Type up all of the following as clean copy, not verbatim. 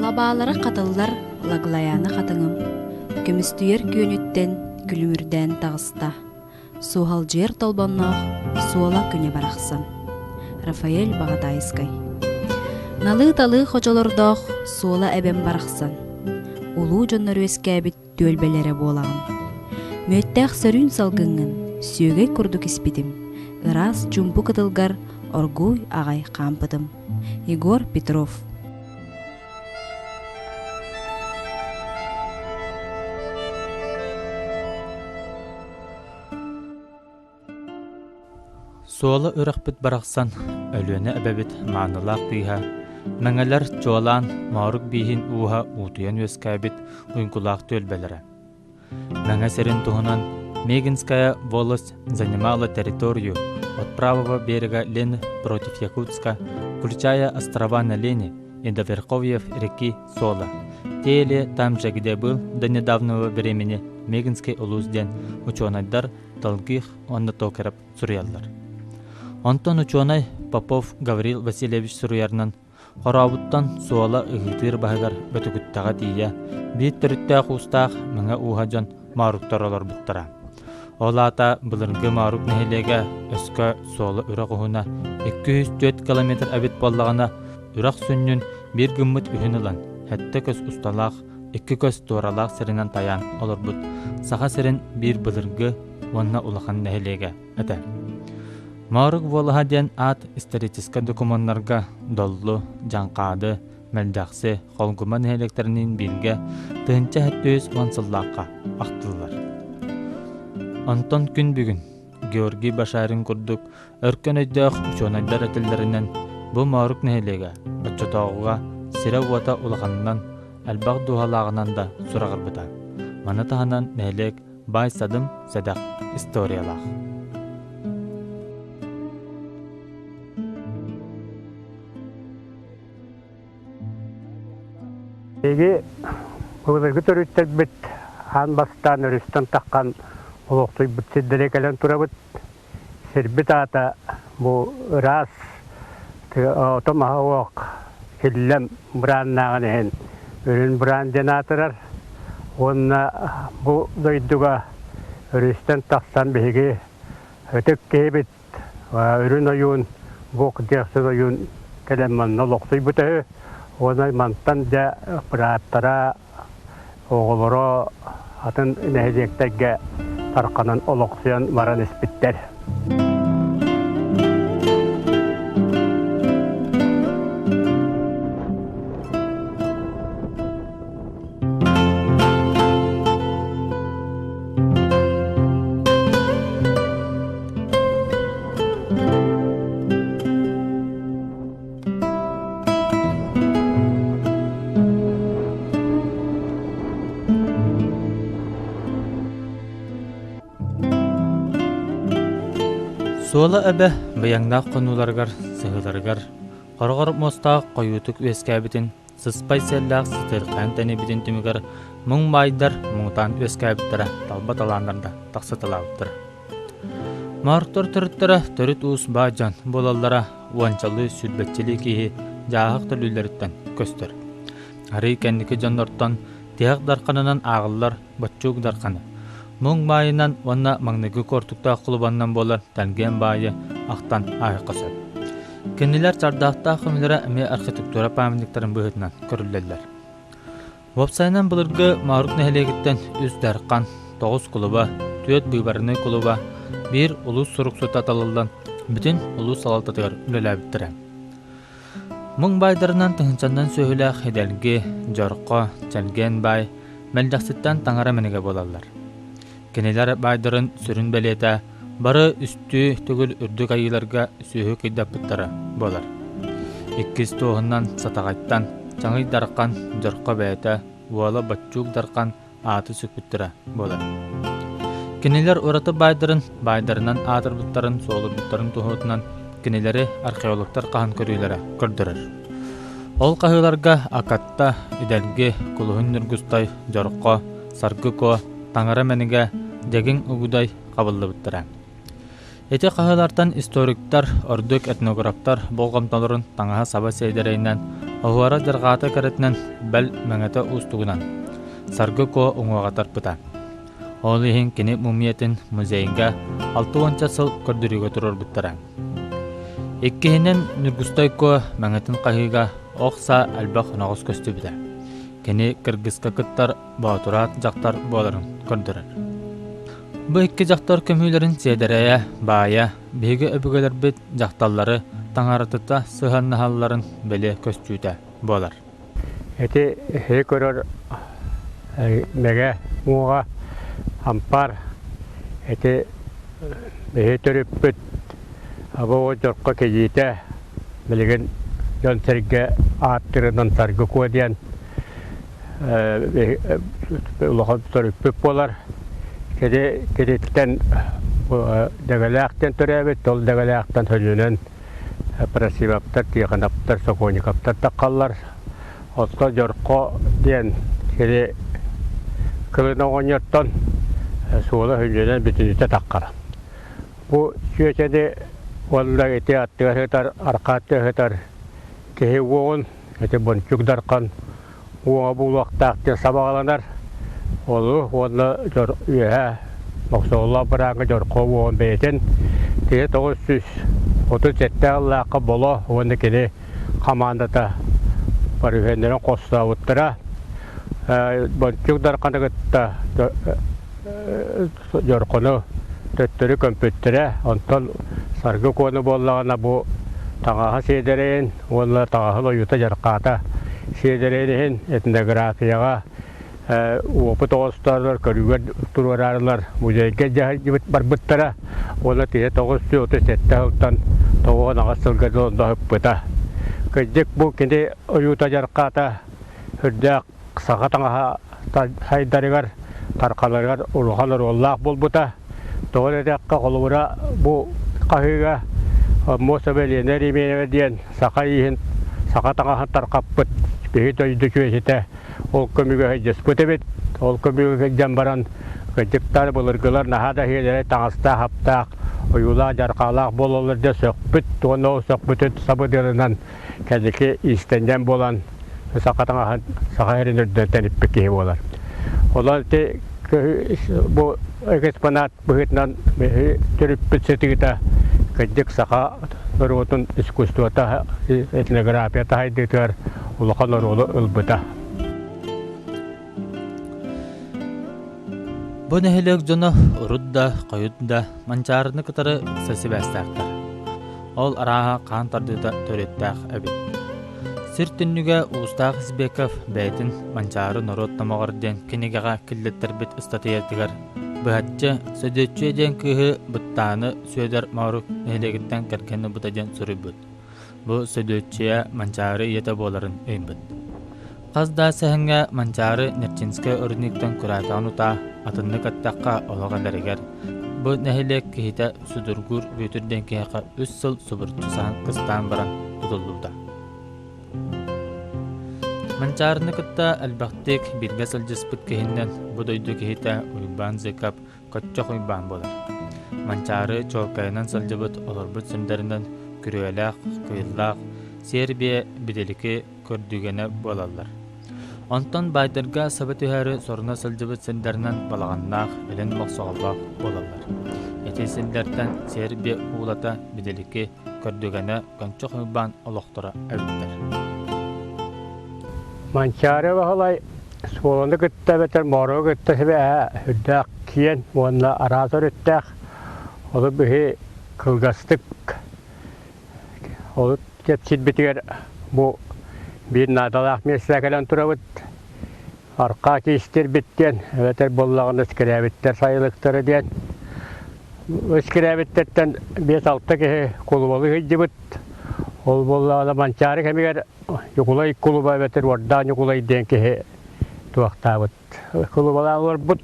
Алабаалары қатыллар лаглаяны қатыңым. Көмістүйер көнүттен күлүмүрден тағыста. Суғал жер толбонноох суола күне барақсан. Рафаэль Багатайскай. Налы-талы хочолордоох суола эбен барақсан. Улуу жоннор өскәбит төлбелері болағын. Мөттәқ сөрүн салгыңын, сүйегей курдук испитим. Ырас жумпу кытылгар оргуй агай кампытым. Егор Петров. Суола үрәхбит барақсан, өлөне әбәбит маанылақ дыйха. Мәңәләр жуалан, маурук бейхин уға утуян өскәбит уйынкулақ төлбелері. Мәңә серін туғынан Мегинская волость занимала территорию от правого берега Лени против Якутска, включая острова на Лени и до верховьев реки Сола. Теле там же, где был до недавнего времени Мегинский улузден ученыйдар долгих оннотокерап сурьяллар. Онтон ученый Попов Гаврил Васильевич Суруярнан Хорабуттан суола ыгытыр багар бөтүгүттага тия бит төрүттө кустак мыңа ухажан маруктаралар буктара. Олата былыргы марук нехелеге өскө суола үрак ухуна 204 километр абит боллагана үрак сүннүн бир гыммыт үхүнылан хетте көз усталак 2 көз тууралак сиринен таян олорбут саха сирин бир былыргы онна улахан нехелеге эте. Марук волхаден ат исторический документтарга доллу, жаңкады, мэлдаксы, холгуман электеринин бирге тыынча хэттөөс мансыллакка актыллар. Антон күн бүгүн Георгий Башарин курдук өркөн өйдөөх учонайдар этеллеринен бу марук нехелеге отчотоогуга сире уата улаханынан албак дуһалагынан да сурагарбыта. Мана таһанан нехелек бай садым садак историялах. Эги бүгүнкү төрүттөр бит хан бастан өрүстөн таккан улуктой бүтсөдөрө келен турабыт. Сербит ата бу рас томаок киллем браннаган өрүн бран жанатырар. Онна бу дойдуга өрүстөн таксан беги өтөк кебит өрүн оюн бок дерсе оюн келемман улуктой бүтө. Онай мантан да праттара оголоро атын нехектеге тарканан олоксуян маран испиттер. Суола әбі бұяңнақ қонуларғар, сығыларғар, қорғар мостақ қойутық өскәбітін, сыспай сәлләқ сытырқан тәне бітін түмігар, мұң майдар мұңтан өскәбіттірі талбаталандарда тақсытылауыптыр. Марықтар түріттірі түріт ұс бажан болалара уанчалы сүрбетчілі кейі жағық түрлілеріттен көстір. Ары кәндікі жанларттан тияқ дарқанынан ағылар бачуг дарқаны. Мұң байынан онна маңнығы кортукта құлыбаннан болар тәнген байы ақтан айқысыр. Кеннелер чардақта қымылыра әме архитектура памятниктарын бұғытынан көрілелер. Вопсайынан бұлырғы марук нәхелегіттен үз дарқан, 9 құлыба, 4 бұйбарыны құлыба, 1 ұлыс сұруқ сұт аталылдан бүтін ұлыс салалтатығыр үлеләбіттірі. Мұң байдарынан тұхынчандан сөйлі хеделгі, жорқы, чәлген бай, мәлдақсыттан таңара мәнеге болалар. Кенелер байдарын сүрін бәлеті, бары үсті түгіл үрдік айыларға сүйі күйдапыттары болар. 2 тоғыннан сатағайттан, жаңый дарқан, жорқа бәйті, уалы батчуг дарқан аты сүкпіттірі болар. Кенелер ораты байдарынан атырбыттарын, солырбыттарын тұғытынан кенелері археологтар қахан көрілері көрдірір. Ол қағыларға акатта, үдәлгі, күліғын нүргістай, жорқа, саргы ко, таңара мәнеге дегин угудай кабылды буттара. Эти кахалартан историктар, ордук этнографтар болгомтолорун таңаха саба сейдерейнен Оғуара жарғата кәрітінен бәл мәңәті ұстығынан. Саргы ко оңуағатар бұта. Ол ехін кені мумиятын музейінға 6 сыл көрдірігі тұрыр бұттаран. Еккehinen Nurgustay ko мәңәтін қағыға оқса әлбақ нағыз көсті біді. Кені кыргызка кыттар баутурат жақтар боларын көрдірір. Бұл екі жақтар көмейлерін седерәйә, бая, бейгі өбігелер бет жақталлары таңаратыта сығаннахалларын бәлі көстүйді болар. Әті көрір мәге мұға ампар, әті бейі түріп бүт, абы о жорққа кежейті білген жон сәрге аттырынан сарғы көден ұлығын түріп бүт болар. Кедеттен дәгәләқтен түрәбет, ол дәгәләқтен сөйлінен прасиваптар, тиғанаптар, соконикаптар таққалар. Отқа жорққа ден кеде кылына оңырттан суылы сөйлінен бүтінісі таққар. Бұл сүйетеді олда әте аттыға ғытар, арқатты ғытар кеге оғын, әте бұнчугдарқан оға бұл уақыттақтен сабағаланар. Олы, оны үйе мақсоғыла біраңы жорқы оғын бәйтін. Теге 937 аллақы болы, оны кені командата бар үйендерін қоста ұттыра. Бұнчугдарқаны ғытта жорқыны төттірі көмпеттірі, онтан сарғы көні болағына бұл таңаға седерейін, оны таңағыл ойыта жарқата седерейін этнографияға опыт оғыстарлар, көрігер тұрарарлар, музейге жайбыт бар бұттара, оны 937 ұлттан тоғын аға сылғады онда үппіта. Көздік бұл кенде ойыта жарқата, үрдәк саға таңаға сайдарығар, тарқаларығар ұлғалар олақ бол бұта. Тоғын әдәққа қолуыра бұл қағыға моса бәліне ремене дейін сақа ейін, сақа таңаға тарқап бұт, бейт өйді көсеті. Ол көмігі ғайдес бұтебет, ол көмігі ғайдан баран ғайдықтар бұлырғылар нағада хелері таңыста хаптақ, ойула жарқалақ болылырды сөк бүт, оны ол сөк бүтіт сабыдырынан кәдеке истенден болан сақа әрін үрден тәніп бекеге болар. Олар бұл экспонат бұғытынан түріп бүтсетігіта ғайдық сақа ұрғытын искусствота, этнографията хайдықтар ұлықан ұрғылы ұлбыта. Бұл нәхелек жоны ұрудда, қойудда, манчарыны кытары сәсі бәстәқтір. Ол араға қантардыда төреттәқ әбет. Сір түнніге Устақ Избеков бәйтін манчары нұрыттамағырден кенегеға кіллеттер бет ұстатыйетігер. Бұхатчы сөдетчі еден күйі бұттаны сөйдер мағрук нәхелегіттен кәркені бұтаден сұры бұд. Бұл сөдетчіе манчары еті боларын өйін бұд. Қазда сәхінге манчары Нерчинскі өрініктен күратан ұта атынны каттаққа олағаларығар. Бұл нәхелек кейті сүдіргүр өтірден кейіға 3 сыл сұбыртчысан қыстан баран тұтылуда. Манчарыны кытта әлбәқтек бірге сылжыспыт кейіннен бұдойды кейті ұйбан зекап көтчоқ ұйбан болар. Манчары чолкайынан сылжыбыт оларбыт сүндерінен күрелақ, күйыллақ, сербия біделікі көрдігені болалар. Онтан байдырға сабыт үйәрі сорына сылжыбыт сендерінен балағаннақ, әлін мақсоғаллақ болалар. Әтесіндерден сербия ұғылата біделікі көрдігені көнчоқ ұйбан олықтыра әуіттер. Манчары бағалай суоланы күтті бәтір мору күтті себе үддәк киен, онына аразыр үттәк. Олы бүхі кылғастық. Олы кетсет бітігер бұл bir nadalaq mesleğelen turabıt. Arka keştir bitten. Öter bollağın öskirabitler sayılıkları diyen. Öskirabitlerden 5-6 kişi kulubalı hıcıbıt. Ol bollağına mançarı kemiger yukulay kuluba öter oradan yukulay diyen kişi tuaktabıt. Kulubalar var bıt.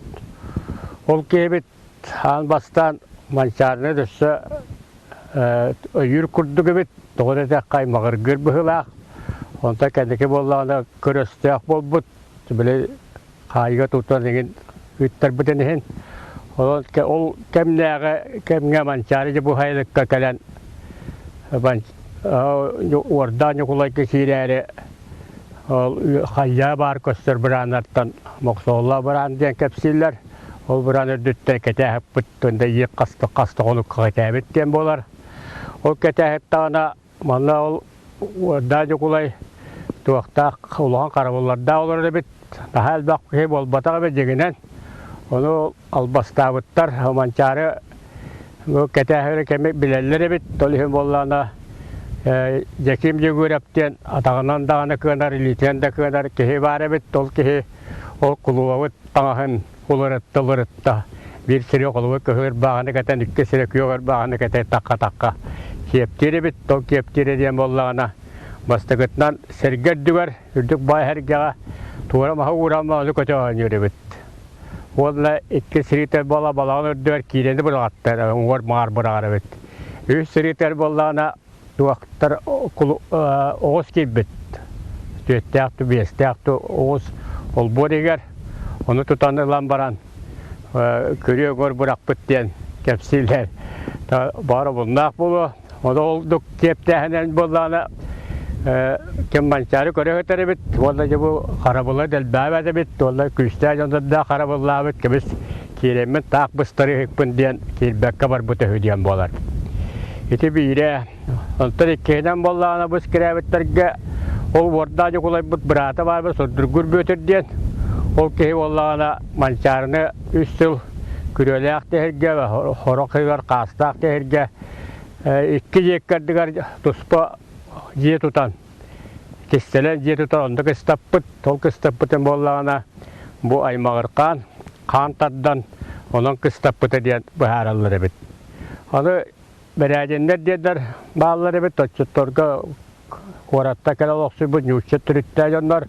Ol kebit han bastan mançarını düşse yür kurdu gibi doğru da kaymağır gırbıhılaq. Onta kendiki bollağına köröstüyak bol bıt. Böyle kayıga tutan degen ütler biten hen. Ol kemne mançarıcı bu haylıkka kelen oradan yukulay kişileri Ол хайя бар көстер бранаттан моксолла бран ден кепсиллер. Ол бран өдүттер кетәһеп бүттүндә ек касты олук кетәбит ден болар. Ол кетәһеп тана манна ол дажы кулай туакта улган карабылларда олар бит. Тахал бак ке бол батага бегенен. Onu albastağıtlar, mançarı bu ketahire kemek bilenleri bit, tolihim bollana jekim jegurapten atağından dağına kadar, iliten de kadar kehi var bit, tol kehi ol kuluvut tağın uluratılırıtta bir sürü kuluvut köhür bağını keten iki sürü köhür bağını keten takka keptiri bit, tol keptiri diyen bollana bastıgıttan serged düver, ürdük bay hergağa tuğra maha uğrama alı kötü yürü bit. Onunla iki sürüter balağını ördüver kirendi bıraktır, onlar mağar bırakır bit. Üç sürüter balağına duaktar oğuz gibi bit. Dörttäktü, bestäktü oğuz ol bodiger. Onu tutanırlan baran, körüyor gör bırak bit diyen kepsiller. Bari bulnak bulu, o da olduk keptehinen balağına kim mançarı körüyor bit. Vallahi bu karabulla del bäbäde bit. Vallahi küçte jonda da karabulla bit. Kebis kiremen tak bыстыры hikpin diyen kilbekka var bu tehüdiyen bolar. Iti bire ontar ikkeden bollana bu skrebetlerge ol vardacı kolay bit brata var bu sordurgur bötür diyen. Ol kehi bollana mançarını 3 yıl kürölek tehirge ve horokhigar kastak tehirge 2 yekkardigar tuspa jiye tutan. Kistelen jiye tutan onda kıstapıt, tol kıstapıtın bollana bu aymağırkan, kan taddan onun kıstapıtı diyen bu heralları bit. Onu berajenler diyenler bağları bit, toçuttorga koratta kere olaksı bu nüçe türütte yanlar.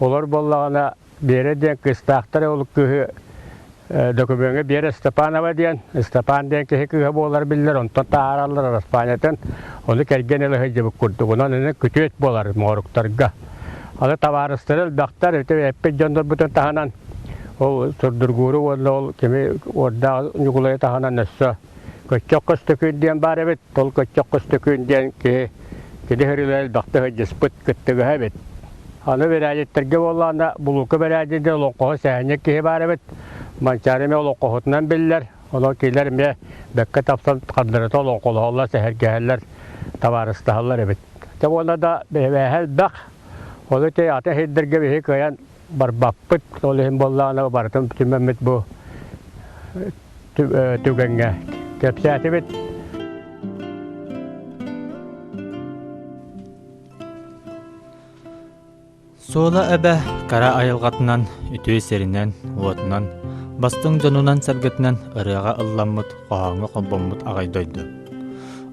Olur bollana beri diyen kıstakları olup kıhı dokümengi bir Stepanova diyen, Stepan diyen ki hekıha bolar bilirler, ondan ta'arallar Raspaniyatın, onu kergeneli hıcı kurdu, onun küçük et bolar moruktarga. Onu tavarıstırıl, baktar, hep candır bütün tahanan, o surdurguru, o kimi orada yukulaya tahanan nessa, köçük kıstıkün diyen bari bit, tol köçük kıstıkün diyen ki, kedi hırılayıl baktı hıcı spıt kıttıgı hebit. Onu verayetlerge bollana, buluku verayetlerge lokohu sehanyek ki bari bit, mançarime lokohutnan biller, onu kiler me bekka tapsan kadırıta lokolu Allah seher geheller tavarıstahallar evet. Tabi ona da behel bak, onu te ate hiddirge behi kayan barbapıt, olihim bollana barıtım tümemet bu tügenge kepsiyati bit. Sola ebe kara ayılgatından, ütüy serinden, uatından, bastың jonundan sergetinen ırığa ıllanmıt, qoğanğı qolbomut ağaydoydu.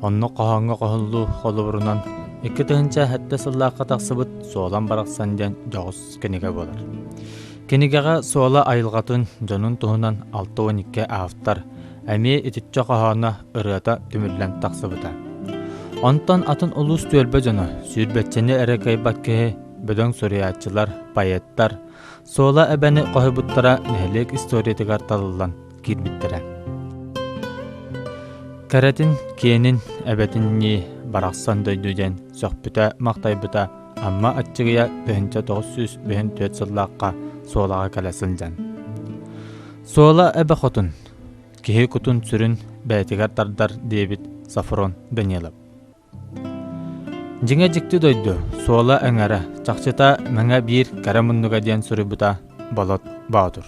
Onu qoğanğı qoğullu qoluburunan, iki tığınca hatta sıllaqa taqsıbıt soğulan baraqsan diyen joğuz kenige bolar. Kenigeға soğula ayılgatın jonun tuğunan 6-12 ağıftar, әме ititçe qoğana ırıata tümürlen taqsıbıta. Ondan atın ulus tölbe jonu, sürbeçeni erekay bakkehe, bödöň soriyatçılar, payettar, soğula ebeni qohubutlara nehelik istoriyetigar talıllan kirbittere. Keretin kiyenin ebetinni baraqsan döydüden söhbüte maqtaybıta, amma atçıgıya 1954 sıllıqqa soğulağa kalasılcan. Soğula ebe xotun, kihi kutun sürün bätigar tardar debit Safron Danielov. Jiňe jikti doydu, soğula öňere, çaqçıta maňa bir karamunnuga diyen sürübuta bolot bağdır.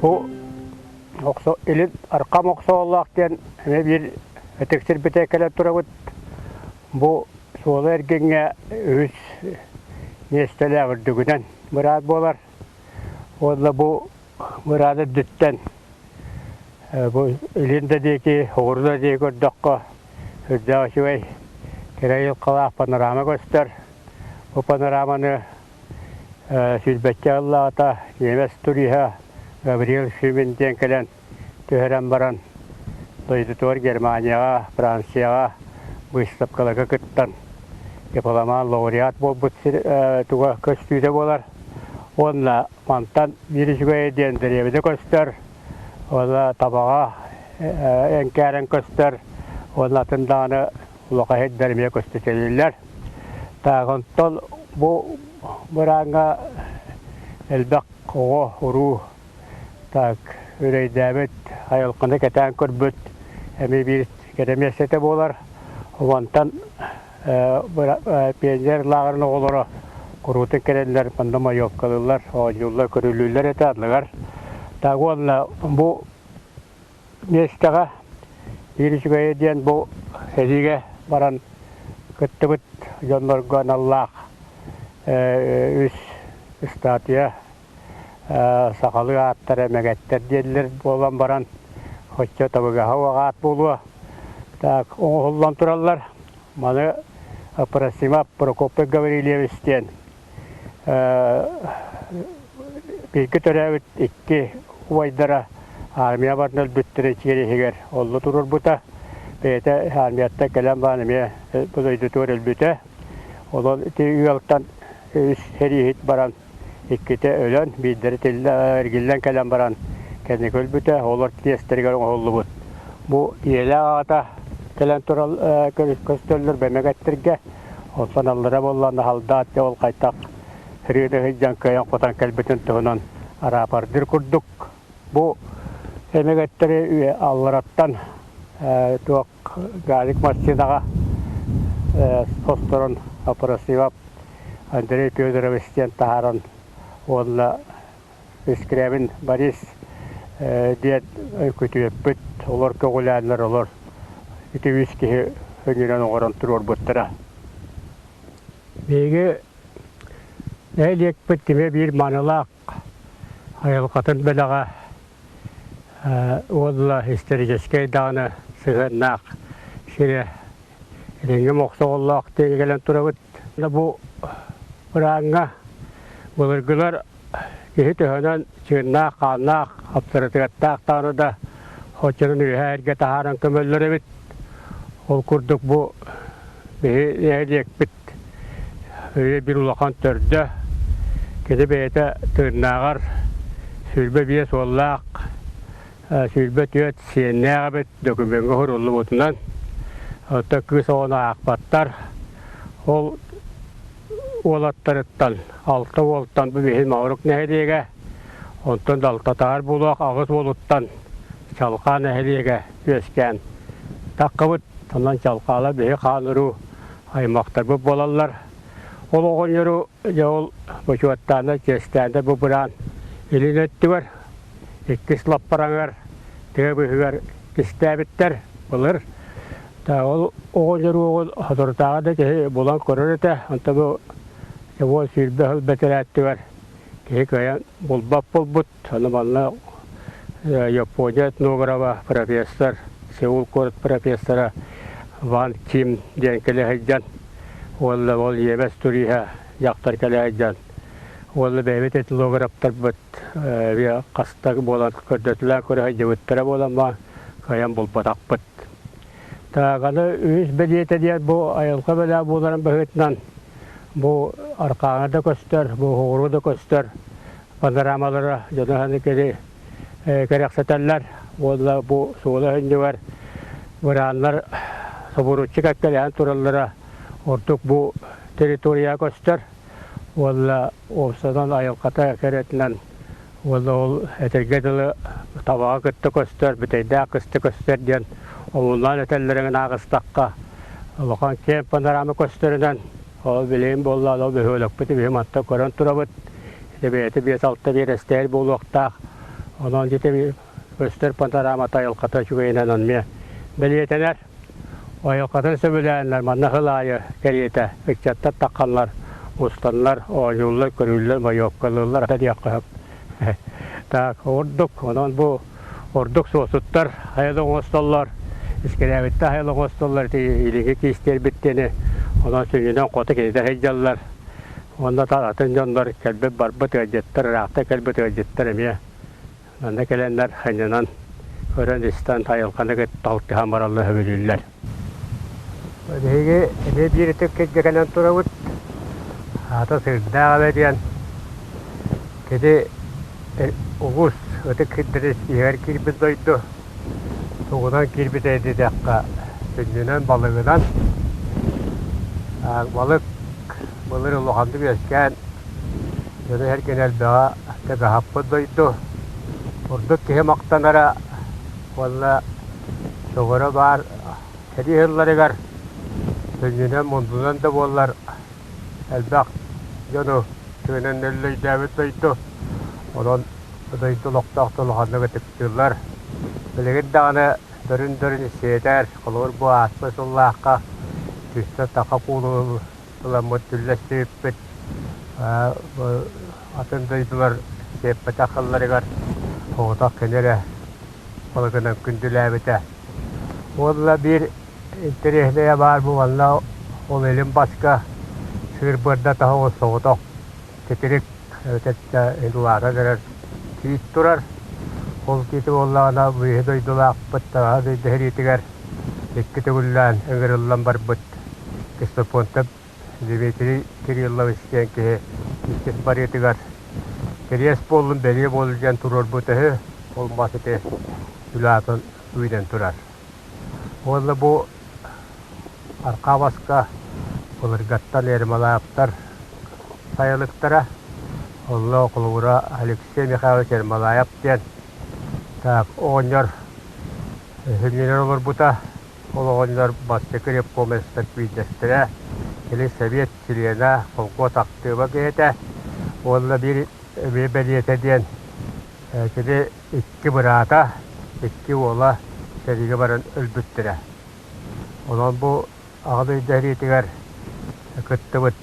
Bu elin arkam oksoğullak diyen bir eteksir bitekele turabıt. Bu soğula ergenge öz nestele vürdügünen murad bolar. Ola bu muradı dütten. Bu elinde deki, uğurda deki ördükka, hırdağı şüvey, kereyil kılaq panorama göster. Bu panoramanı süzbetçe Allah'ta yemes turiha, Gabriel Schümin'den gelen tüheren baran, doydutor Germaniyağa, Fransiyaya, bu istapkalığı kıttan. Yapılama laureat bol bu tuğa köstüyde bolar. Onunla mantan bir şüvey diyen derevide göster. Ola tabağa enkeren köster. Ola tındağını ulağa heddermeye köstetelirler. Tağıntol bu buranga elbek oğu uru tak üreydəbet ayılqını keten körbüt emi bir keremesete bolar. Ondan pencer lağırını oğları kurutun kerenler pandama yok kalırlar. O yollar körülüler etarlılar. Tağıonla bu nestağa bir şüpheye diyen bu hediye baran kıttıbıt jonlargan Allah üs istatiya sakalı attar emegetter diyeler bolan baran hoşça tabaga hava at buluğa tak oğullan turallar mana Prasima Prokopy Gavrilyevistiyen bilgi törevit iki uvaydara armiya barnal büttere çiğeri higer ollu turur buta beyte armiyatta kelem banimiye bu editör elbüte olan iti üyaltan heri hit baran ikkite ölen bildiri tille ergillen kelem baran kendi kölbüte olur tiyesterigar ollu but bu iyele ağata kelem tural köstörler bemegettirge olsan allara bollan haldat ol kaytak hırıda hiccan kayan kotan kelbetin tuğunan arapardır kurduk bu emegettiri allarattan tuğak galik masjidaga postoron operasivap Andrei Pyodorovistyen taharan olla iskremin baris diyet kütüyepüt olur kögülenler olur iti viski hüngünen oğuran turur buttara Bege neylek bittime bir manılaq ayılqatın belaga olla histeriskey dağını sığınaq şire rengi moqsa ollaq tegelen turabıt bu bırağına bulurgular kehi töhönen çığınaq qanaq apsırıtıqattaq tağını da hoçanın üyherge taharan kömöllere bit ol kurduk bu neylek bit öyle bir ulaqan törde kede beyte tırnağar sülbe biye sollaq sülbe tüyet siyenneğe bit dökümenge hurullu botundan hatta kısa ona akbattar ol olattarıttan 6 volttan bu bihil mağruk nehedege ondan dalta tağır bulaq ağız boluttan çalqa nehedege ösken taqqabıt ondan çalqala bihi qanuru aymaqtar bu bolallar Ol oğun yürü yol bu çuvattağında kestağında bu buran elin etti var. İkis lapparan var. Tige büyüver kistağ bitter olur. Ta oğun yürü oğun hadırtağı da ki bulan korur ete. Anta bu yavuz sürbe hıl beter etti var. Ki kayan bulbap bulbut. Hanımanla Japonya etnograva profesör. Seul Kort profesörü Van Kim denkele hiccan. Valla ol yemez turiha yaktar kalajan. Valla bebet etnograflar bit bir kastak bolan kördetler köre jevittere bolan ma kayan bulpatak bit. Ta kana üç beliyete diye bu ayılka bela bolan bahitnan bu arkağına da göster, bu hoğru da göster. Panoramalara jadahanı kedi gerekseteller. Valla bu soğula hindi var. Buranlar saburuççı kakkalayan turallara Ortuk bu teritoriya göster. Valla olsadan ayılkata keretinden valla ol etergedili tabağa kıttı göster, biteyde kıstı göster diyen ondan etellerin ağıstakka bakan kem panorama gösterinden o bileyim bolla o behölük biti bihim hatta koran turabıt edebiyeti bir saltta bir estel buluqtaq ondan jete bir göster panorama ayılkata şügeyinden anmaya biliyetener Ayılqatın söbülenler, manna hılayı keriyete, fikçatta taqqanlar, ustanlar, oyullar, körüller, mayokkalırlar, hadi yakıp. Tak, orduk, ondan bu orduk sosutlar, hayalın ostallar, iskelevette hayalın ostallar, iligi kister bitteni, ondan süngüden kota kedide heyjallar, ondan talatın canlar, kelbe barbat öcetler, raqta kelbe öcetler emiye. Ondan gelenler, hanyanan, Öğrenistan hayalqanı tavti hamarallı hübülüller. Hege ne bir tek gelen turavut ata sırdağa veriyen kedi Uğuz öte kıdırız yer kirbi doydu. Tuğunan kirbi deydi dakika. Sünnünen balığından. Balık balır uluğandı besken. Yönü her genel bağa tega happı doydu. Orduk kihe maktanara. Valla soğura var. Kedi hırları gar. Sünnünen mundunan da bollar. Elbaq yönü tüyenen nelley davet doydu. Onun doydu loktaq toluğandı götüktürler. Bilgin dağını dörün hisseder. Olur bu asma sullaqqa. Tüste taqa kulu sulamut tüllestüppet. Atın doydular seppet akılları gar. Oğutak kenere. Olgının kündülebete. Oğla bir interehliye var bu valla. Ol elim başka. Sığır bırda taha o soğutak. Tetirik ötette eluvara derer. Tiit durar. Ol kiti ollağına bu doydular akpıtta. Doydu heritiger. Ekkiti gullan öngürüllan barbıt. Kısta pontab. Dimitri Kirillov isteyen ki ikis bariyetiger. Kiriyes bolun beliye bolcan turur butehi. Olmazı te ülatın uyden turar. Oğla bu arka baska olur gattan ermalayaktar sayılıktara. Allah okulura Alexey Mikhailович ermalayap diyen. Tak oğunlar hünniner olur buta. Oğunlar bastekir komestak videostire. Eli Sovyet Çiliyana kolko taktığıma giyete. Oğla bir beliyete diyen. Şimdi iki bırata, iki oğla serigi baran ölbüttüre. Onun bu ağlı deriyetiger kıttıbıt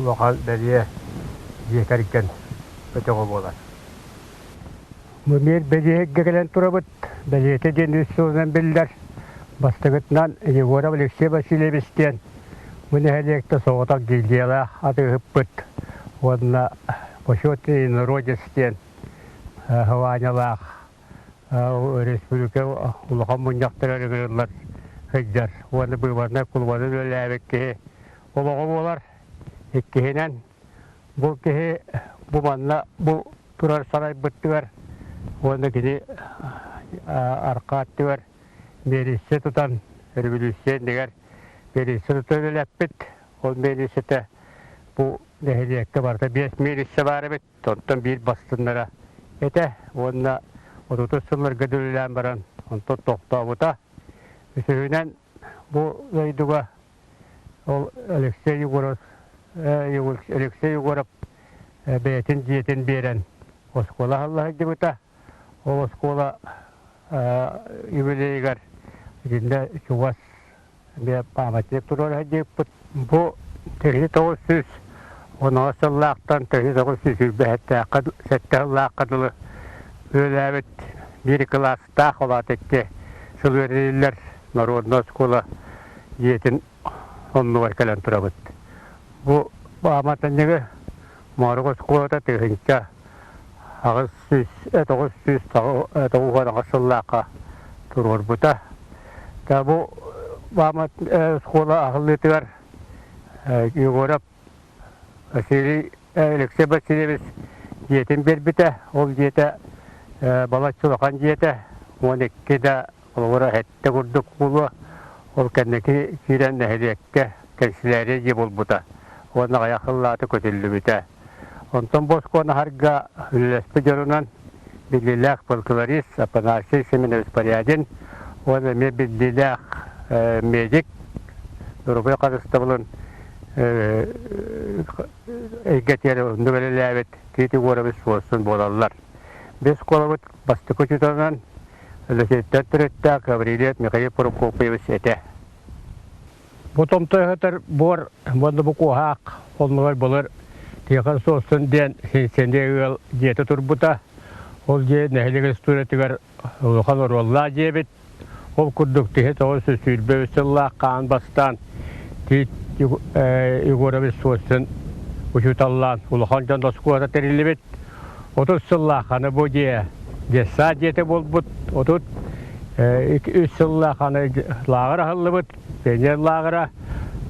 lokal beliye yeterken öte olmalar. Bu bir beliye gelen turabıt, beliyete diyen üstünden bildiler. Bastıgıtından Yegorov Alexey Vasilyevich diyen. Bu neheliyekte soğutak gildiyeler adı hıppıt. Onunla Poşoti Narodis diyen. Havanyalar, Respublika Uluhan Munyaktılar ögürürler. Hıccar. Onu bıvarına kulvarın öyleyek ki oluğu olar. İkkihinen bu kihi bu manla bu turar saray bıttıver. Onu gidi arka attıver. Merisi tutan revolüsyon diger. Merisi tutan ölepit. O merisi de bu neheliyekte var da 5 merisi var bit. Tonton bir bastınlara. Ete onunla 30 yıllar gıdırılan baran. Ondan toktavuta. Üstünden bu zayduga Alexey Yegorov beytin ciyetin beren. Oskola Allah'a gibuta. O oskola yübeleygar. İçinde çuvas bir pamatlık durur hadi bu tehli 900 onu sallaktan tehli 900 hatta settallak kadılı öyle bir klas daha tekke sılverdiler Narodna Skola yetin onu var kalan turabıt. Bu pamatan nege Margo Skola'da tehlikte ağız 900 tağı sallaka turur buta. Da bu Bamat Skola ahlıtılar Yegorov Vasily Alexey Vasilyevich yetin bir bite ol yete balatçılıkan yete 12'de olura hette kurduk bulu ol kendeki kiren nehriyekke kensileri yibul buta ona ayakıllatı kötüllü bite ondan boskona harga hüllespe görünen bililak polklaris apanasi seminer sparyadin ona me bililak medik Europa'ya karıştı bulun eğgetleri nüvelelebet titi uğrabız olsun bolallar. Biz kolavut bastı kötüden leşetten türette kavriyet Mikhail Prokopyevich ete. Bu tomtoy hatar bor banda bu kohak olmalar bulur. Tekrar sosun diyen sende jete turbuta. Ol je nehliger sturetiger lokal rolla jebet. Ol kurduk tehet ol sülbe sallah kan bastan. Tit Yegorov sosun uçutallan ulahandan da skuata terilibet. 30 yıllık hanı bu diye sadece bolbut 3 yıllık hanı lağır ahıllıbıt penyer lağıra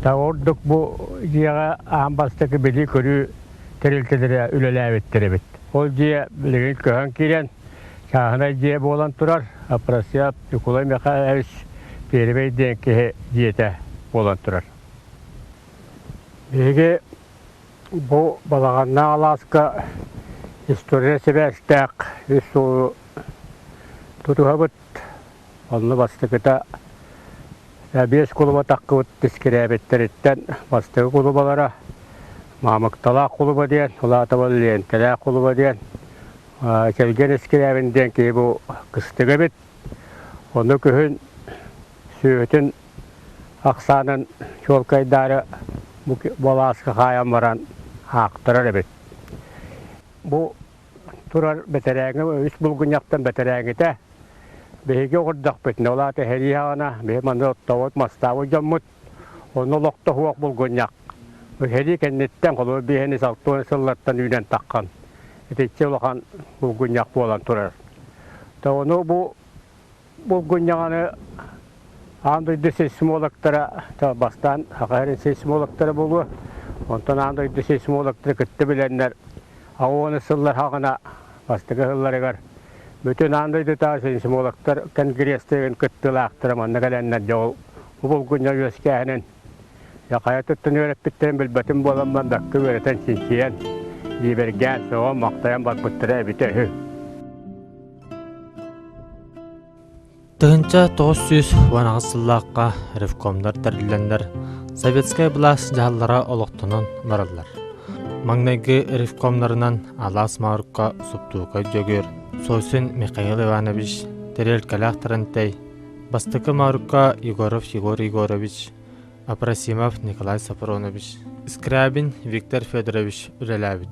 ta orduk bu diye ambastaki beli körü teriltelere ülelebettirebet. Ол жие білген көһөн кирен кахана жие болан турар. Апрасия Николай Михайлович перебей денке жиете болан турар. Беге bu balağanna alaska история себәстәк үсү тутуһабыт онны бастыкыта беш кулуба таккыбыт тискерәбеттериттен бастыгы кулубалара мамыктала кулуба диен улатабал диен телә кулуба диен келген искерәбинден ки бу кыстыгы бит оны көһүн сүйөтүн аксанын чолкайдары баласка хаям баран Ақтырар әбет. Бұл тұрар бәтәрәңі, үш бұлғыняқтан бәтәрәңіті бейге құрдақ бетіне. Олаты хәрі ағана, бей маңды оттауыт, мастауы жаммыт, оны лоқты хуақ бұлғыняқ. Хәрі кәннеттен қолы бейхені салтуын сыллаттан үйден таққан. Етекте олған бұлғыняқ болан тұрар. Оны бұл бұлғыняғаны андайды сейсмологтары, бастан ақайрын сейсмологтары болу. Ondan andaydı seysmologları kıttı bilenler, ağını sıllar hağına bastığı hılları. Bütün andaydı ta seysmologlar kongressteğin kıttılı aktıramanına gelenler yol. Bu bulgunya yüzkâhinin yakaya tuttun öğretbitten bilbetin bolanman dakika öğreten çinkiyen, yibergen soğan maqtayan bakpıttıra biter. Тыгынча 900 ванағысыллаққа ревкомдар тәрілендер Советская власть жағаллара олықтынын баралар. Маңнайғы ревкомларынан Алас Мауырыққа сұптуға жөгер, Сойсын Михаил Иванович, Терел Калақтарынтай, Бастықы Мауырыққа Егоров Егор Егорович, Апрасимов Николай Сафронович, Скрябин Виктор Федорович үреләбіт.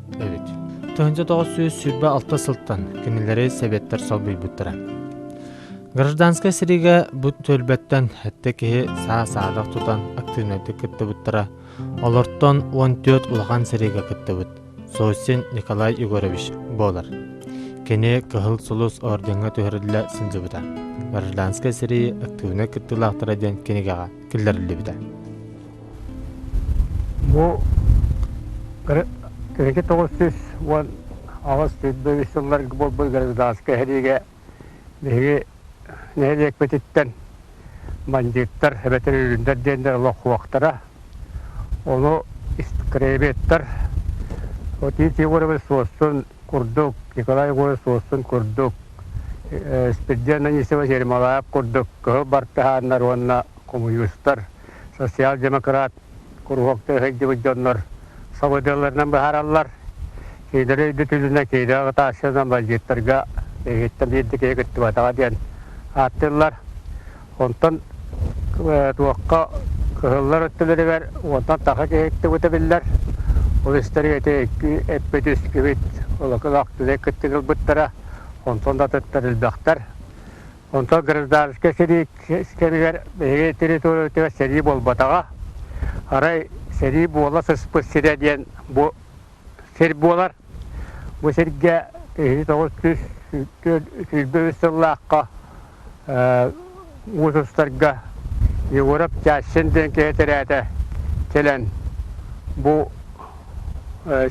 Тыгынча 900 сүрбі 6 сылттан кенелері советтер сол бұйбыттыра. Гражданская сириге бұт төлбеттен әтті кеге саа-саадақ тұтан активнеті күтті бұттыра. Олырттон 14 ұлған сириге күтті бұт. Сойсын Николай Егорович болар. Кене кығыл сұлыс орденға төхірілі сынжы бұта. Гражданская сирии активне күтті лақтыра ден кенегеға кілдерілі бұта. Бұл 1910 ағыз түйді үсіллар бұл гражданская сирие беге Нәлек бететтен бандиттар, әбәтер үйріндер дендер лоқ уақтара. Оны искребеттер. Отит Егоровы сосын күрдік, Николай Егоровы сосын күрдік. Спидден Анисева Жермалаев күрдік. Кығы бартығанлар онына коммунистар, социал-демократ, күрғоқты ғайды бұджонлар. Савыдыларынан бұхаралар. Кейдері үйді түліне кейді ағыта ашынан бандиттарға егеттен енді кей күтті батаға ден. Attırlar. Ondan tuğakka kıhıllar öttüleri ver. Ondan tağa kehekti bütebilirler. O isteri etpeti üskübit. Ola kılaqtı küttügül büttara. Ondan da tüttürül baktar. Ondan gırızdarıska seri iskemiger. Bege teritoriyatı seri bol batağa. Aray seri bola sıspı seri diyen bu seri bolar. Bu serige 1900 yıllaqqa Uğuzuslarga Егоров кәшінден кетірәді келен бұл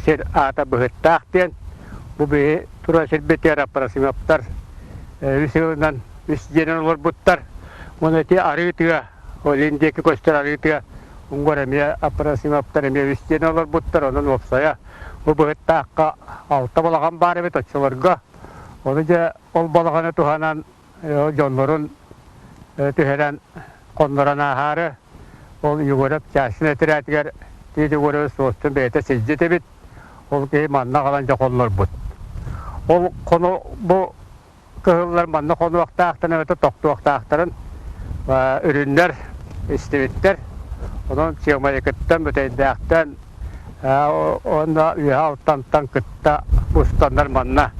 сер ата бұғыттақтен бұл бейі тұра сербеттер апарасымаптар үсігінен үсігенен олар бұттар оны те арғытыға олендекі көстер арғытыға ұңғар әме апарасымаптар әме үсігенен олар бұттар оның опсая бұл бұғыттаққа алты балаған бар әбет отшыларға оны же ол балағаны тұханан Jonların tüheren konların aharı ol Егоров кәсін әтірәтігер дейді Егоров соғыстың бәйті сізді бит ол кей манна қаланча қонлар бұд. Ол қоны бұл кығылар манна қоны вақта ақтан әметі тоқты вақта ақтарын үріндер, істебеттер оның сиғмай екіттен бүтейді ақтан онда үйе алтантан күтті бұстандар манна.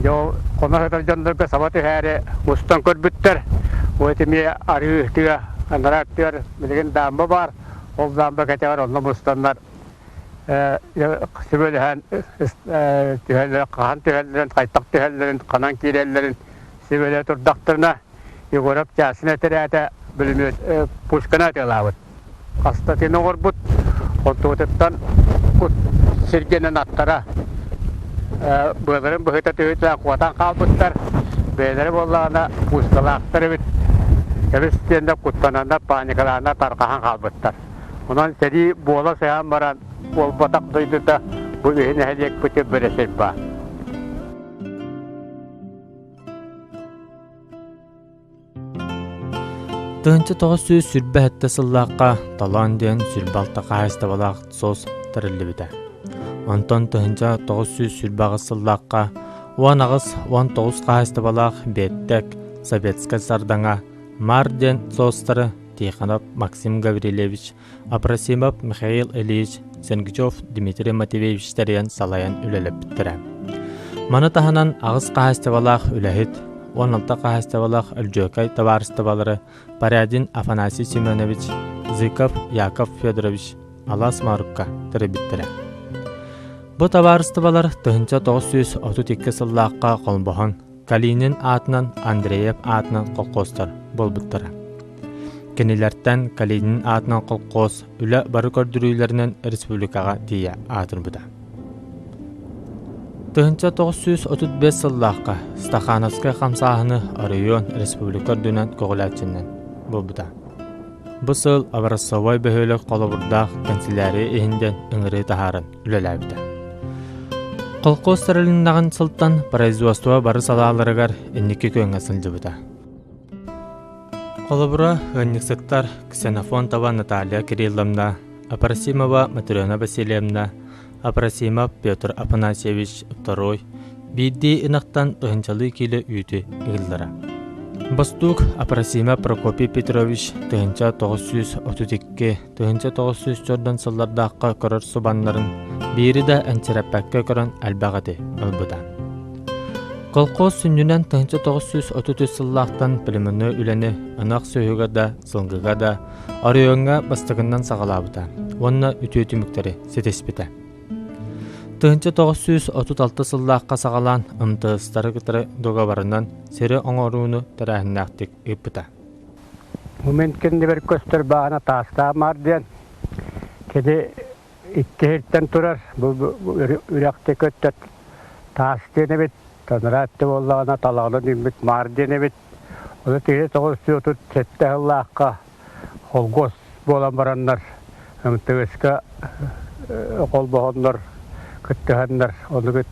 Yo konalar jandarga sabati hare mustan körbytter. O etime arıhtiga anaraktır bilgen damba var. O damba kaçar onlar mustanlar. Sebelhan tüheller kan tühellerin kaytak tühellerin kanan kirellerin sebele turdaklarına Егоров çasına terete bilmiyor puskana telavat. Hasta tinor but. Ontuğuttan bu sirgenen attara Bıdırın bıhıta tühütler kuatan kalbıtlar. Beyleri bollağına ustalaktır bit. Kebistiyende kutlananda panikalarına tarkahan kalbıtlar. Ondan seri boğla sayan baran bol batak duydu da bu ühüne hediyek pıtı böresil ba. Тыһынча тоҕус сүүс сүрбэ хэтtä сыллаакка талаан диэн сүрбалта хаһаастабалаах соос тырыллыбыта. Онтон тыһынча тоҕус сүүс сүрбэҕэ сыллаакка уан аҕыс уан тоҕус хаһаастабалаах биэттик советска сардаҥа мар диэн соостары Тихонов Максим Гаврилевич, Апрасимов Михаил Ильич, Сенгичев Дмитрий Матвеевич тарыйан салайан үлэлэппиттэрэ. Маны таһанан аҕыс хаһаастабалаах үлэһит 16 хаһаастабалаах Өлжөкай табаарыстабалары Парядин Афанасий Семенович, Зыков Яков Федорович, Алас Марукка тырыбиттэрэ. Бу табаарыстабалар тыһынча 932 сыллаакка колбоһон Калинин атынан Андреев атынан колкостар болбуттара. Кенилерден Калинин атынан колкос үлэ бары көрдүрүүлөрүнөн республикага тия атырбыта. Тыһынча 935 сыллаакка Стахановская хамсааһыны район республика дүнен коголаачыннан болбута. Бу сыл Образцовой бөһөлөк колобурдаах канцелярия иһинден ыҥырыы таһааран үлэлээбита. Колкос тарылыннаган сылтан производство бары салааларыгар энники көңө сылжыбыта. Колобура гынныксыттар Ксенофонтова Наталья Кирилловна, Апрасимова Матрена Васильевна, Апрасимов Петр Афанасьевич II бидди ынактан тыһынчалыы киле үйүтү ыыллара. Бастук Апрасимов Прокопий Петрович тыһынча 932 тыһынча 904 сыллардаакка көрөр субаннарын бири да анчараппакка көрөн албагаты ылбыта. Колкос сүннүнен тыһынча 933 сыллаактан пилимыны үлени ынак сөйүгө да сылгыга да арыйонга бастыгындан сагалабыта. Онна үтүөтүмүктери сетеспите. Тыһынча 936 сыллаакка сагалаан ымтыыстары кытары договорунан сери оңорууну тарахиннаактык ыппыта. Момент кенде бер көстөр баана тааста марден. Кеде иккеһиртен турар. Бу үрәкте көттөт таастене бит. Танратты боллагана талагына димбит мардене бит. Оны тире 937 сыллаакка холгос болан бараннар. Ымтыыска колбоһоннор көттөһөннөр оны бит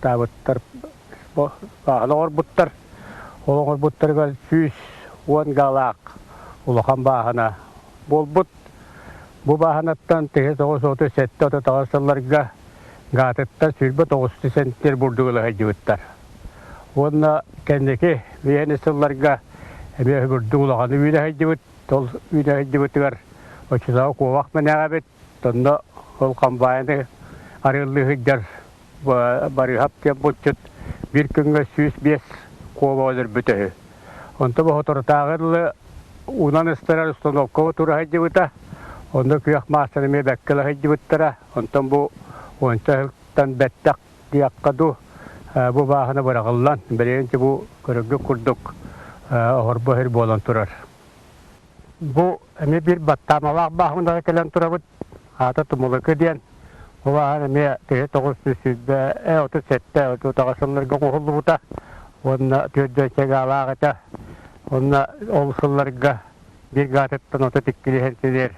табыттар баалор буттар олоңор буттарга сүүс уон галак улахан баахана болбут бу бааханаттан 937 тагысылларга гатыттар сүрбө 9 центтер бурдугула хажыбыттар онна кендеки виенесылларга эбе бурдугулаганы үйдө хажыбыт тол үйдө хажыбытыгар очузау кубак менагабет тонно ол камбайны арылыгыдар бары хаптен бутчут бир күнгө 105 кобалар бүтө. Онто бу тортагылы унан истерар установка тура хажыбыта. Онда кыяк мастер беккела хажыбыттара. Онтон бу онтан беттак дияккаду бу баахана барагыллан. Беренче бу көрөггө курдук орбо хер болон турар. Бу эми бир баттамалак баахында келен турабыт. Ата тумулыкы диен. Ова ме 937 тагысылларга куулубута. Онна төддөчегалаагата. Онна олсулларга бир гатыттан ота тиккилехентилер.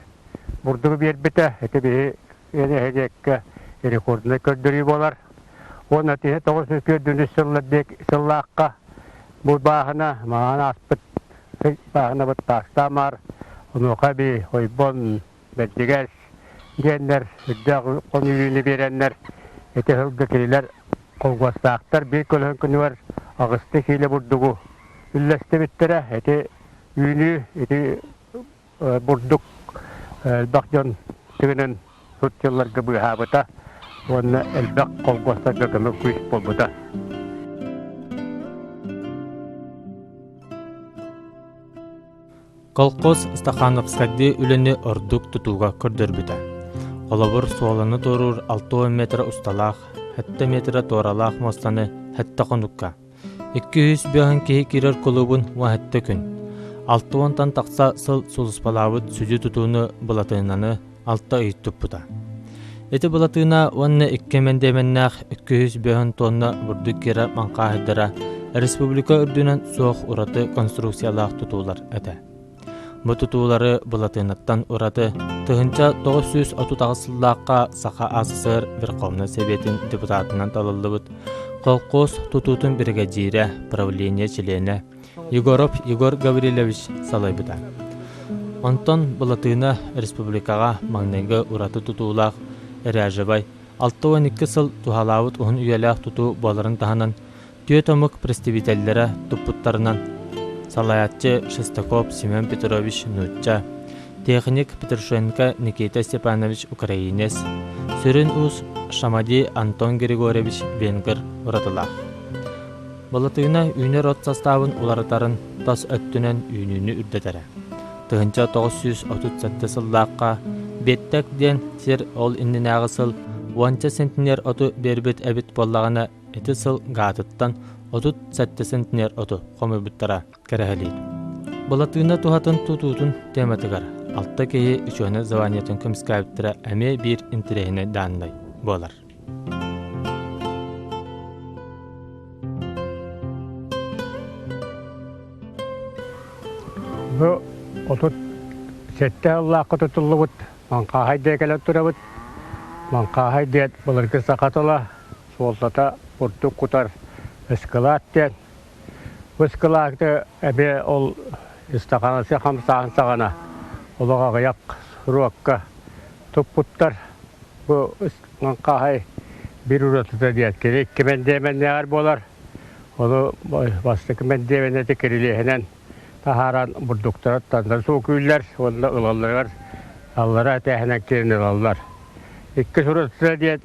Бурдугу бербите, эти эне хедекке рекордны көрдүрүү болар. Онна 904 сыллаакка бу баахана маана аспыт баахана баттастамар. Онука би ойбон беддигес геннер үддәг конүлүнү береннер эте хылгы килер колгостактар бир көлөн күнү бар агысты киле бурдугу үлләсте биттере эте үйүнү эте бурдук бакжон тигенен сутчыларга быхабыта онна элбак колгостарга көмөк күч болбута. Колкос Стахановскадди үлени ордук тутууга көрдөрбүтэ. Олобур суоланы торур 6 метр усталаах, 7 метр торалаах мостаны хетте конукка. 200 бөһөн киһи кирер колубун ва хетте күн. 6 тақса сыл сулуспалабыт сүжү тутууну булатынаны 6 ыйттуппута. Эти булатына онна иккемендеменнах 200 тонна бурдук кира манқаһыдара республика үрдүнен соох ураты конструкциялаах тутуулар эте. Бу тутуулары булатынаттан ураты тыгынча 900 оту тагысыллаакка саха асысыр Верховный Советин депутатынан талылыбыт колкос тутутун бригадире правление члене Егоров Егор Гаврилович салайбыта. Онтон булатына республикага маңнайга ураты тутуулаах Ряжабай 6-12 сыл тухалаабыт уһун үйелээх тутуу боларын таһанан түйөтөмүк представителлері туппуттарынан Салаятчы Шестаков Семен Петрович Нутча, техник Петрушенко Никита Степанович Украинец, Сүрін Ус Шамади Антон Григорьевич Венгер уратылах. Балатыына үйнер от составын уларытарын тас өттінен үйнүні үрдетері. Тыгынча 937 сыллаққа беттек ден сер ол иннен ағысыл 10 сентнер оту бербет әбіт боллағына эти сыл ғатыттан 30 сентнер оту қомы бұттара кәрәхәлейді. Балатыына тухатын тутутун тематыгар. Алтта кейі үшөне заваниятын көмскайыптыра әме бір интерегіне дандай болар. Бұ отут сетте Аллаққа тұтылы бұд, манқағай декелі тұра бұд. Манқағай дед бұлырғы сақатыла, солтата бұрдық құтар үскілат ден. Үскілатты әбе ол істақанасы қамсағын сағана. Олыға ғаяқ сұруаққа тұп бұттар. Бұ манқағай бір ұратыда дед керек. Кемендемен неғар болар. Олы басты кемендеменеті керелейінен тахаран бурдуктар тандар соокүйлер, онда ылаллар, аллара тәһнәктерин ылаллар. Икки сураттар диет,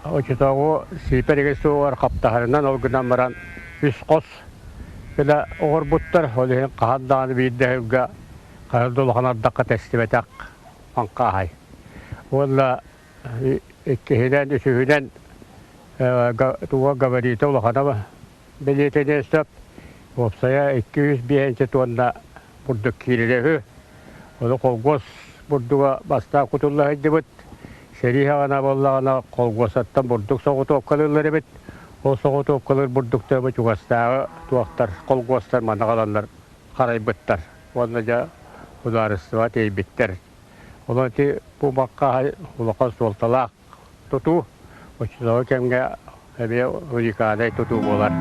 очтогу сипереге соор каптахарынан ол гынан баран үс кос. Била огор буттар, олен кахандааны биддега кардулханардакка тестибетак анкахай. Онда иккиһинен үсүһүнен туга габарита улаханама билетене стоп. Опсая 200 тонна бурдук кирелеһү. Оны колгос бурдуга баста кутулла хеддибит. Серихагана боллагана колгосаттан бурдук согуту оккалылар бит. Ол согуту оккалыр бурдуктар бит угастагы туактар колгостар манагаландар карайбыттар. Онда жа ударыстыва тейбиттер. Олонти бу бакка улакас солталак туту. Очтоо кемге эбе урикадай туту болар.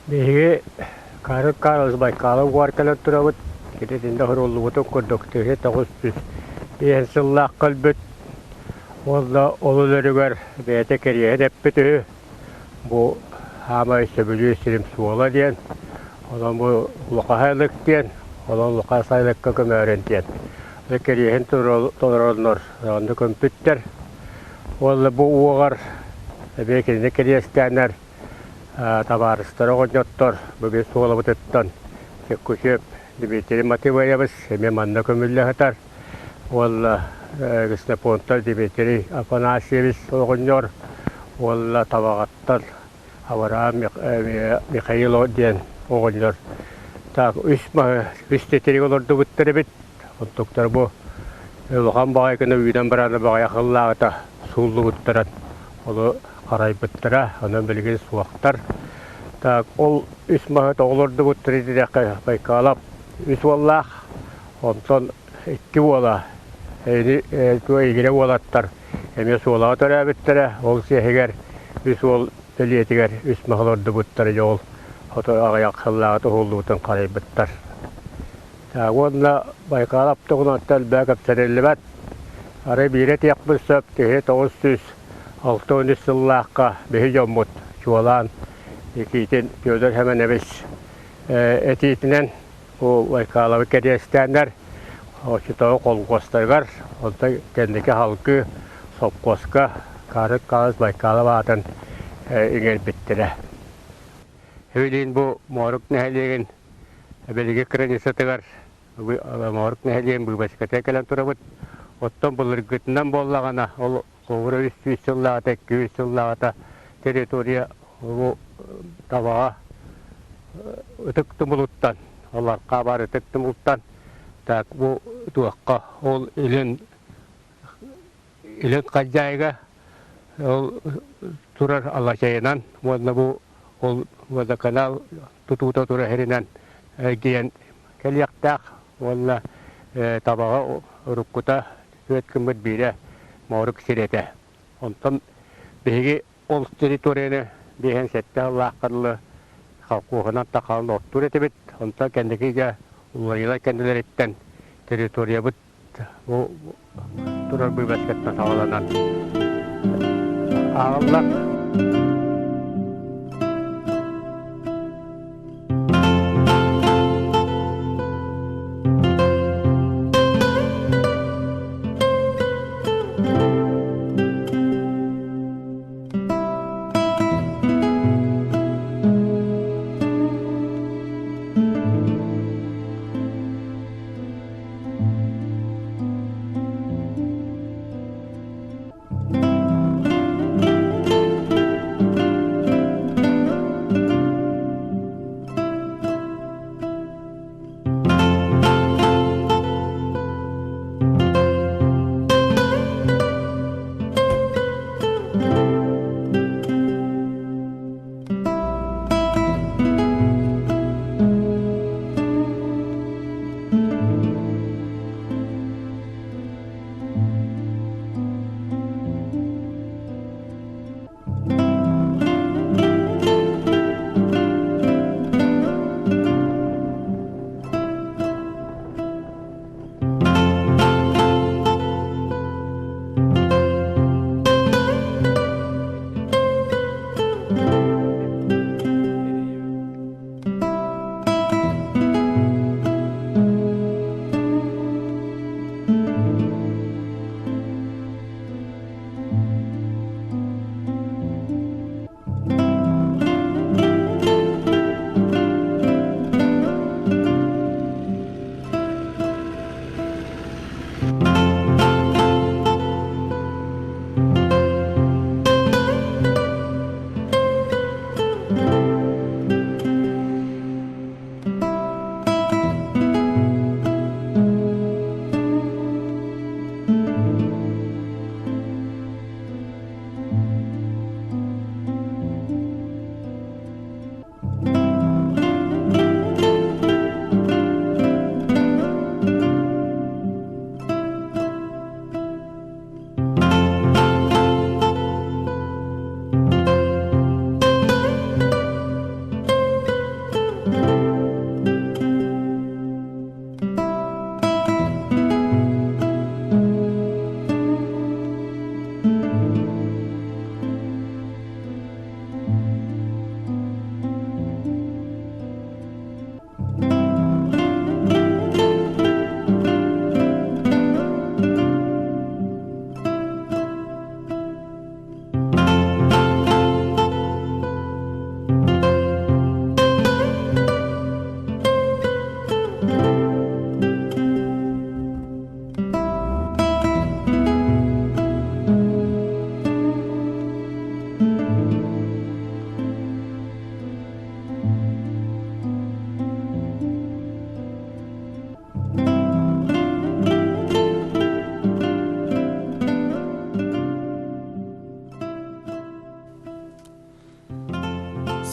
Behe karık baykala varkalar turavut. Kedetinde horulluğutu kurduktuğu tağustus. Behe kalbet. Olla oluları var. Beyte keriye hedepbetü. Bu hama söbülü silim suola diyen. Olan bu lukahaylık diyen. Olan lukasaylık kakım öğren diyen. Ve keriyehin torolunur. Randı kompütter. Olla bu uğar. Behe keriye isteyenler. Tabarыстары ғоньоттор, бүге суғылы бұтыттан. Көшеп, Дмитрий Матываевыз, әме манна көмілі ғатар. Ол ғысына понтар Дмитрий Афанасьевич ғоньор. Ол табағаттар Авраам Михаило ден ғоньор. Так, үш тетері оларды бұттыры бет. Онтықтар бұл ұлған бағай күні үйден біраны бағай ақыллағыта суылы бұттыран. Олы қарай бұттыра, оның білген суақтар. Так, ол үш мағыт оғылырды бұттыры дедеқі байқалап, үш оллақ, онтон iki ola. Tuo ikine olattar. Eme suolağa törəbittere, ol sehiger, üs ol delietiger, üs mahalordu buttar yol. Oto ağayak hıllağı tohulluğutun qarayıbittar. Onunla Baykal Abdüğünattal bəqəb sərellibət. Arı biret yakbız söp, tehe 900-613 yıllaqqa behi yommut. Çuvalan, ikitin gözer hemen evis. Etitinen o Baykal'ı kerestənlər, o çıtağı kol kostargar, onda kendiki halkı sopkoska, karık kalız Baykal'ı vaatan ingel bittire. Hüylin bu moruk neheliğin belge kredisatıgar, moruk neheliğin bu başkata kelen turabut. Ottan bulur gütünden bollağına, ol kovura 300 yıllağıta, 200 yıllağıta teritoriya bu tabağa ıtıktı buluttan, onlar kabar ıtıktı buluttan. Tak bu tuakka ol ilin kacayga ol turar Allah'ayınan, wanda bu ol wanda kanal tututa turar herinan giyen kelyaktak, wanda tabağa urukkuta süet kımbıt bire moruk sirete. Ondan bihigi ol teritoriyene bihen sette Allah karlı halkuğuna takalın ottur etibit. Ondan kendiki ulayla kendileri etten teritoriya bit bu turar bu basketten sağlanan. Allah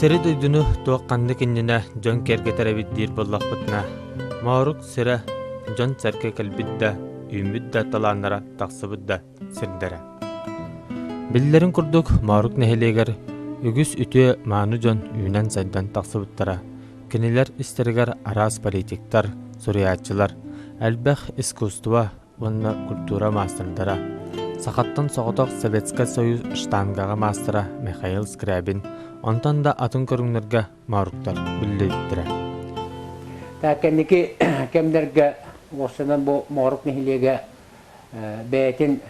Seri duydunu doğaqqandı kinnine jön kergetere bir dir bollaqpıtna. Mağruk sere жон сәрке кәлбідді, үймідді таланнара тақсыбыдды сірдері. Биллерин курдук марук нехелегер, үгіс үтө мааны жон үйнен сайдан тақсыбыттара. Кенелер истергер арас политиктар, суриятчылар, әлбәх искусства, онна культура мастырдара. Сақаттан соғытық Советский Союз штангаға мастыра Михаил Скрябин, онтан да атын көріңлерге маруктар білдейттірі. Тәкеннеки кемдерге осынан бұл марук нехелеге бәйтін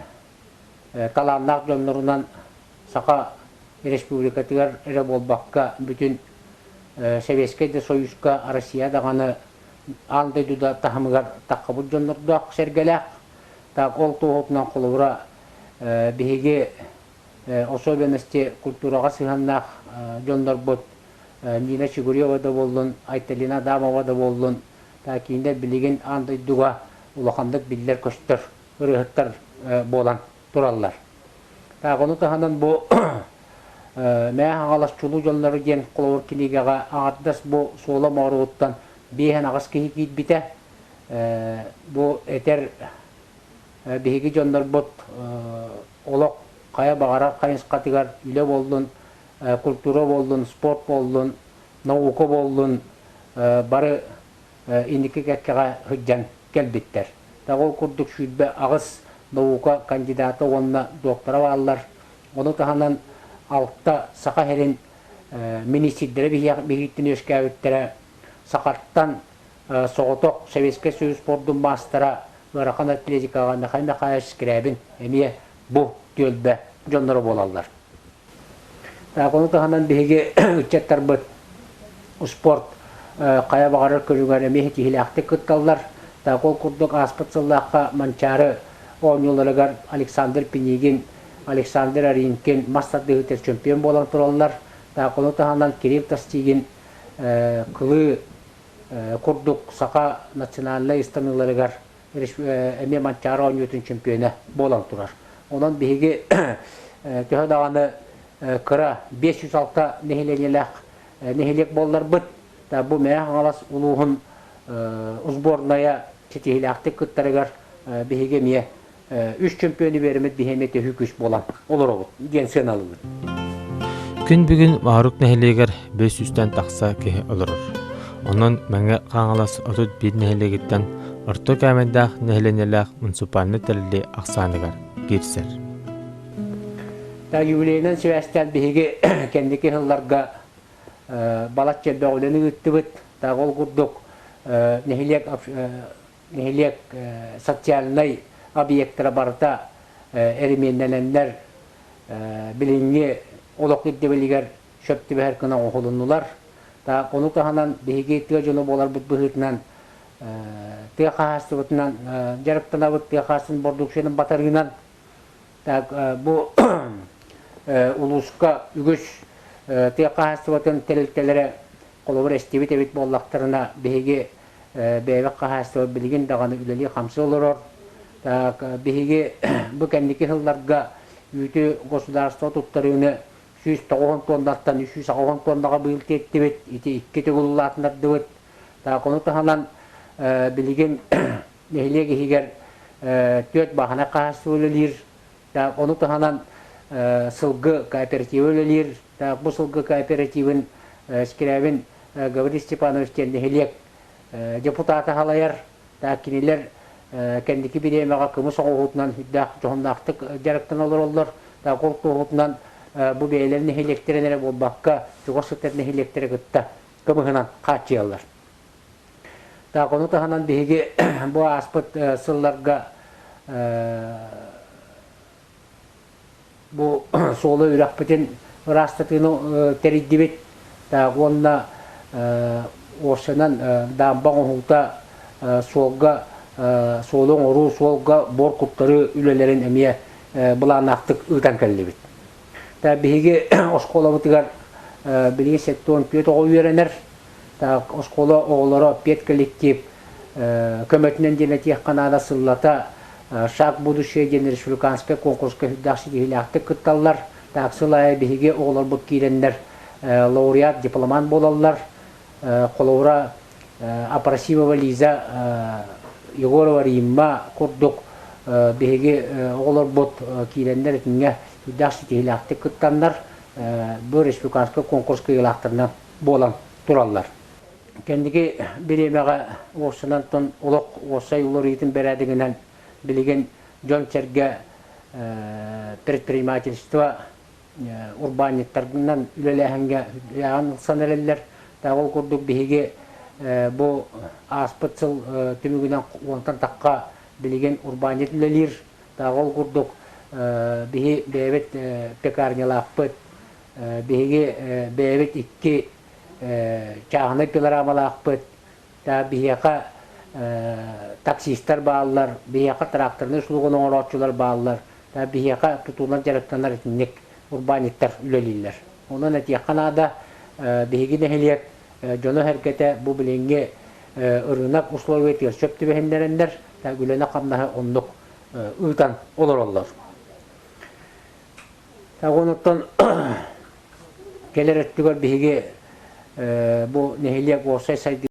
таланнақ жонларынан сақа республикатығар әрі болбаққа бүтін Советский Союзка Россия дағаны андайдуда тахымығар таққабыд жонлардақ сәргеләқ. Так ол туғытынан қолуыра бігеге особенности культураға сығаннақ жонлар бұд. Нина Чигурева да болдың, Айталина Адамова да болдың. Так кейінде білеген андайдуға улақандық білдер көстір, ұрығыттар болан тураллар. Так оны тағанын бұл мәе ағалас чулу жонлары ген қолуыр кенегеға ағардас бұл сола мағыруыттан бейхен ағас кейі кейт біте. Бұл әтер бейгі жонлар бұд олық қая бағара қайынсқатығар үлі болдың, культура болдың, спорт болдың, науқа болдың, бары индікі кәткіға хүджан кәлбеттер. Тағол күрдік шүйдбе ағыз науқа кандидаты онына доктора бағалар. Оны тағанан алықта сақа херін министрдері бейгіттін өскәуіттері сақарттан соғытық Советский Союз спорттың мастыра Варақан атлетикаға нақайна қайаш кірәбін әмие бұл төлбі жонлары болалар. Оны тағанан бейге үтчеттар бұд спорт қая бағарыр көрігер әмие тихіләқті күтталар. Ол күрдік аспытсыллаққа манчары оңыларығар Александр Пенегин, Александр Аринкен мастарды үтер чемпион болан тұралар. Оны тағанан Кирилл Тастигин қылы күрдік сақа национальный истаныларығар әме манчары оңыларын чемпионы болан тұрар. Онан бейге төхі дағаны қыра 506 нехеленелек болар бұд. Бұл мәе аңалас ұлуғын ұзборная четехіләқті күттарығар бейге мие 3 чемпионы берімет бейхеметі хүкіш болан. Олар оғыт, ген сен алылыр. Күн бүгін марук нехелегер 500-тен тақса кеге олырыр. Onun мәңе қаңалас отут бір нехелегеттен ұрты кәмендақ нехеленеләқ мұнсупанны тәлілі ақсанығар керсер. Юбилейнен сөйәстен бейге кәндеке ғылларға балат жәлбә олені үтті бұд. Ол күрдік нехелек социальный объекттері барыта әріменненлер білінге олық еддебелігер шөпті бәр күні оғылынылар. Оны тағанан бейге тіға жоны болар бұд бұғытынан тіға қағасты бұтынан жарықтана бұд тіға қағасын бордукшенің батарғынан бұл улусқа үгіш тіға қағасты бұтын тәлілтелері қолыбыр әстебет әбет боллақтарына бейге бәйбі қағасты бұд білген дағаны үлелі қамсы олырыр. Бейге бұл кәндеке ғылларға үйті государство тұттарыны 190 тоннаттан 390 тоннаға бұйылты етті бет, еті 2 түгілілатындарды бет. Оны тағанан білген нәхілеге егер 4 бағана қағасы өлелер. Оны тағанан сылғы кооперативі өлелер. Бұл сылғы кооперативін скерәбін Гаврил Степановичтен нәхілек депутаты қалайар. Кенелер кәндекі біремеға күміс оғытынан жоғыннақтық жарықтан олар олар. Қолты оғытынан bu beylerin nehileklerine bu bakka çoğasıtlar nehilekleri gıtta kımıhınan kaçıyorlar. Ta konu tahanan bihige bu aspet sıllarga bu solu ürakpetin rastatını teridibit ta onunla orsanan damban huta solga solun oru solga bor kutları ülelerin emiye bulanaktık ıtan kellibit. Bihige oskola butigar bilgi sektorun piyot oğu verenler. Oskola oğulara piyot kolektiv kömetinden denetiyek kanada sillata şak budu şey den Respublikanska konkurska hüddakşı dihilaktık kıttallar. Sılaya bihige oğular but girenler laureat diploman bolallar. Kolovra Aparasivova Liza Егорова Римма курдук биһиги оголор бот киирендер этинге үдәкси тиһиләхти кыттаннар бу республиканскы конкурс кыйлактарына болан тураллар. Кендиги биремеге осынан тон олок осай улар итин берәдигенен билеген Джон Черге предпринимательство урбаниттарынан үлеләһәнгә яан саналелләр тагыл курдук биһиги бу аспытсыл түмүгүнөн онтан такка билеген урбанит үлелер тагыл курдук биһи бебет пекарнялаппыт биһиги бебет икки чағаны пилорамалаппыт та биһиака таксисттер бааллар биһиака тракторны сулгон оңорочулар бааллар та биһиака тутулан жарыктанар этинник урбаниттер үлелиллер. Онун этияканада биһиги нехилиет жоно херкете бу биленге ырынак условия тирчөп тибехендерендер та гүлена камнаһы оннук ытан олороллор. Та онуттан келереттигер биһиги бу нехилиет осай сайды